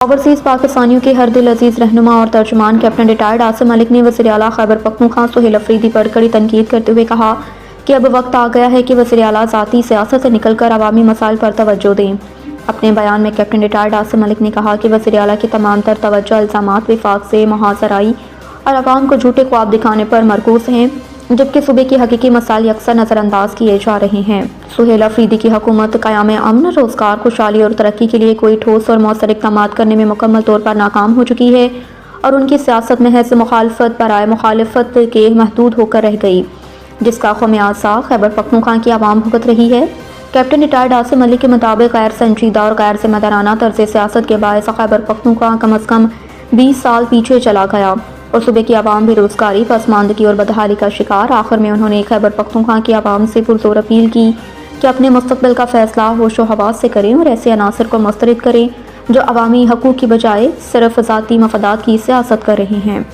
Overseas पाकिस्तानियों के हर दिल अजीज़ रहनुमा और तर्जुमान कैप्टन रिटायर्ड आसिम मलिक ने वज़ीर आला खैबर पख्तूनख्वा सुहेल अफरीदी पर कड़ी तनकीद करते हुए कहा कि अब वक्त आ गया है कि वज़ीर आला ज़ाती सियासत से निकलकर अवामी मसाइल पर तवज्जो दें। अपने बयान में कैप्टन रिटायर्ड आसिम मलिक ने कहा कि वज़ीर आला की तमाम तर तवज्जो इल्ज़ामात विफाक से मुहासराई और अवाम को झूठे ख्वाब दिखाने पर मरकूज़ हैं, जबकि सूबे की हकीकी मसाइल अक्सर नज़रअंदाज किए जा रहे हैं। सुहेल अफरीदी की हुकूमत क़याम अमन, रोज़गार, खुशहाली और तरक्की के लिए कोई ठोस और मौसर इक़दामात करने में मुकम्मल तौर पर नाकाम हो चुकी है और उनकी सियासत महज मुखालफत बराए मुखालफत के महदूद होकर रह गई, जिसका ख़मियाज़ा खैबर पख्तूनख्वा की आवाम भुगत रही है। कैप्टन रिटायर्ड आसिम मलिक के मुताबिक गैर संजीदा और गैर ज़िम्मेदाराना तर्ज़ सियासत के बायस खैबर पख्तूनख्वा कम अज़ कम 20 साल पीछे चला गया और सूबे की आवाम बेरोज़गारी, पसमानदगी और बदहाली का शिकार। आखिर में उन्होंने खैबर पख्तूनख्वा की आवाम से पुरज़ोर अपील की कि अपने मुस्तक़बिल का फ़ैसला होशो हवास से करें और ऐसे अनासर को मुस्तरद करें जो अवामी हकूक़ की बजाय सिर्फ ज़ाती मफादात की सियासत कर रहे हैं।